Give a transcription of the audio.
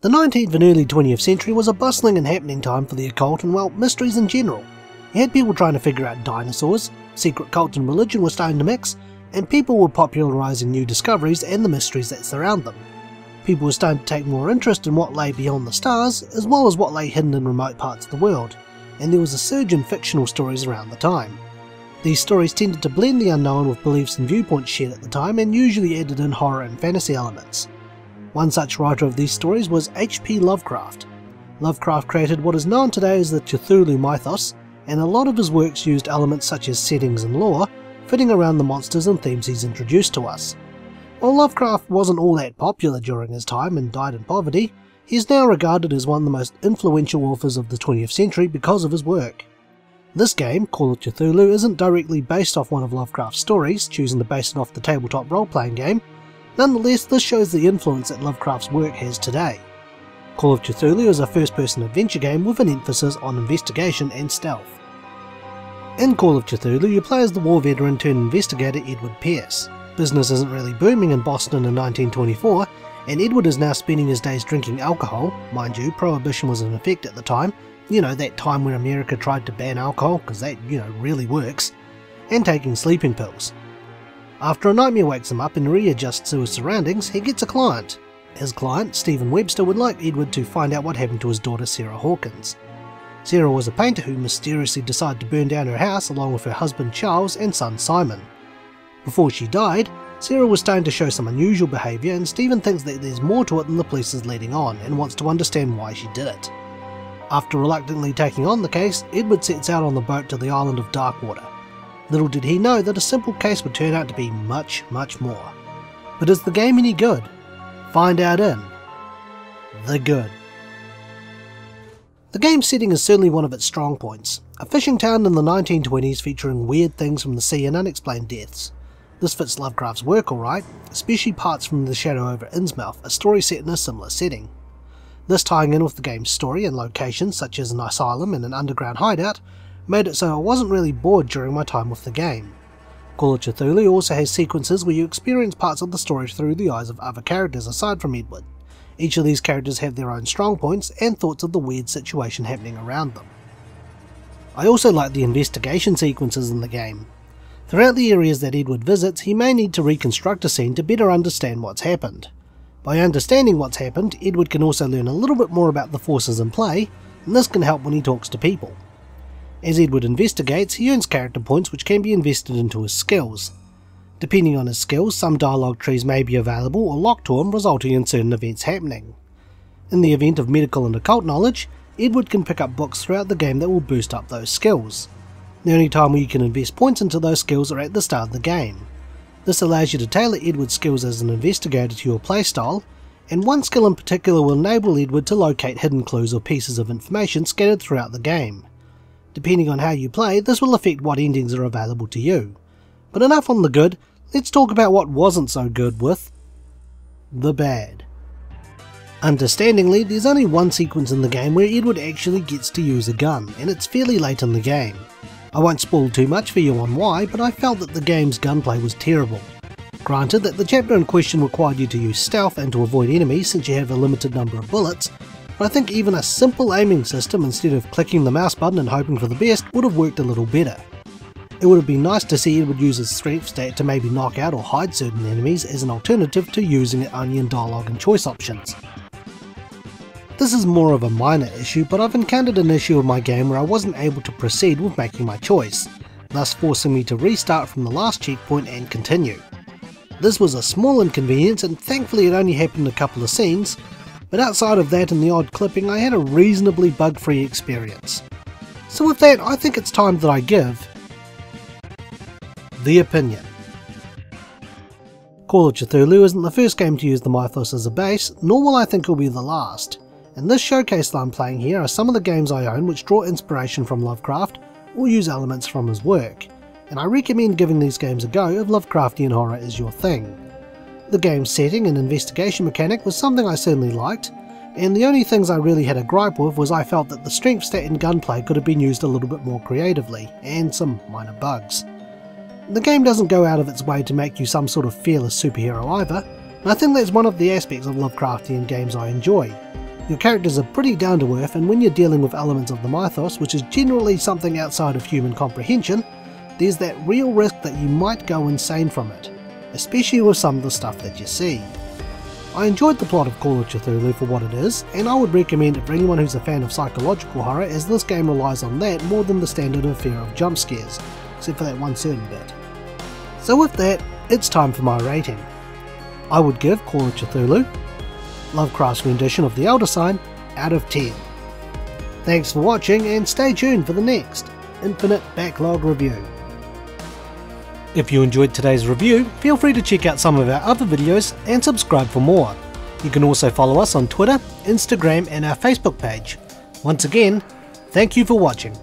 The 19th and early 20th century was a bustling and happening time for the occult and, well, mysteries in general. You had people trying to figure out dinosaurs, secret cult and religion were starting to mix, and people were popularising new discoveries and the mysteries that surround them. People were starting to take more interest in what lay beyond the stars, as well as what lay hidden in remote parts of the world, and there was a surge in fictional stories around the time. These stories tended to blend the unknown with beliefs and viewpoints shared at the time, and usually added in horror and fantasy elements. One such writer of these stories was HP Lovecraft. Lovecraft created what is known today as the Cthulhu mythos, and a lot of his works used elements such as settings and lore, fitting around the monsters and themes he's introduced to us. While Lovecraft wasn't all that popular during his time and died in poverty, he is now regarded as one of the most influential authors of the 20th century because of his work. This game, Call of Cthulhu, isn't directly based off one of Lovecraft's stories, choosing to base it off the tabletop role-playing game. Nonetheless, this shows the influence that Lovecraft's work has today. Call of Cthulhu is a first-person adventure game with an emphasis on investigation and stealth. In Call of Cthulhu, you play as the war veteran turned investigator Edward Pierce. Business isn't really booming in Boston in 1924, and Edward is now spending his days drinking alcohol. Mind you, prohibition was in effect at the time, that time when America tried to ban alcohol, because that, really works, and taking sleeping pills. After a nightmare wakes him up and readjusts to his surroundings, he gets a client. His client, Stephen Webster, would like Edward to find out what happened to his daughter Sarah Hawkins. Sarah was a painter who mysteriously decided to burn down her house along with her husband Charles and son Simon. Before she died, Sarah was starting to show some unusual behaviour, and Stephen thinks that there's more to it than the police is letting on and wants to understand why she did it. After reluctantly taking on the case, Edward sets out on the boat to the island of Darkwater. Little did he know that a simple case would turn out to be much, much more. But is the game any good? Find out in The Good. The game's setting is certainly one of its strong points. A fishing town in the 1920s featuring weird things from the sea and unexplained deaths. This fits Lovecraft's work alright, especially parts from The Shadow over Innsmouth, a story set in a similar setting. This tying in with the game's story and locations such as an asylum and an underground hideout made it so I wasn't really bored during my time with the game. Call of Cthulhu also has sequences where you experience parts of the story through the eyes of other characters aside from Edward. Each of these characters have their own strong points and thoughts of the weird situation happening around them. I also like the investigation sequences in the game. Throughout the areas that Edward visits, he may need to reconstruct a scene to better understand what's happened. By understanding what's happened, Edward can also learn a little bit more about the forces in play, and this can help when he talks to people. As Edward investigates, he earns character points which can be invested into his skills. Depending on his skills, some dialogue trees may be available or locked to him, resulting in certain events happening. In the event of medical and occult knowledge, Edward can pick up books throughout the game that will boost up those skills. The only time where you can invest points into those skills are at the start of the game. This allows you to tailor Edward's skills as an investigator to your playstyle, and one skill in particular will enable Edward to locate hidden clues or pieces of information scattered throughout the game. Depending on how you play, this will affect what endings are available to you. But enough on the good, let's talk about what wasn't so good with the bad. Understandingly, there's only one sequence in the game where Edward actually gets to use a gun, and it's fairly late in the game. I won't spoil too much for you on why, but I felt that the game's gunplay was terrible. Granted that the chapter in question required you to use stealth and to avoid enemies since you have a limited number of bullets, but I think even a simple aiming system instead of clicking the mouse button and hoping for the best would have worked a little better. It would have been nice to see Edward use his strength stat to maybe knock out or hide certain enemies as an alternative to using it only in dialogue and choice options. This is more of a minor issue, but I've encountered an issue with my game where I wasn't able to proceed with making my choice, thus forcing me to restart from the last checkpoint and continue. This was a small inconvenience, and thankfully it only happened in a couple of scenes, but outside of that and the odd clipping I had a reasonably bug-free experience. So with that, I think it's time that I give the opinion. Call of Cthulhu isn't the first game to use the mythos as a base, nor will I think it will be the last. In this showcase that I'm playing here are some of the games I own which draw inspiration from Lovecraft or use elements from his work, and I recommend giving these games a go if Lovecraftian horror is your thing. The game's setting and investigation mechanic was something I certainly liked, and the only things I really had a gripe with was I felt that the strength stat and gunplay could have been used a little bit more creatively, and some minor bugs. The game doesn't go out of its way to make you some sort of fearless superhero either, and I think that's one of the aspects of Lovecraftian games I enjoy. Your characters are pretty down to earth, and when you're dealing with elements of the mythos, which is generally something outside of human comprehension, there's that real risk that you might go insane from it, especially with some of the stuff that you see. I enjoyed the plot of Call of Cthulhu for what it is, and I would recommend it for anyone who's a fan of psychological horror, as this game relies on that more than the standard of fear of jump scares, except for that one certain bit. So with that, it's time for my rating. I would give Call of Cthulhu, Lovecraft's rendition of the Elder Sign, out of 10. Thanks for watching, and stay tuned for the next Infinite Backlog review. If you enjoyed today's review, feel free to check out some of our other videos and subscribe for more. You can also follow us on Twitter, Instagram and our Facebook page. Once again, thank you for watching.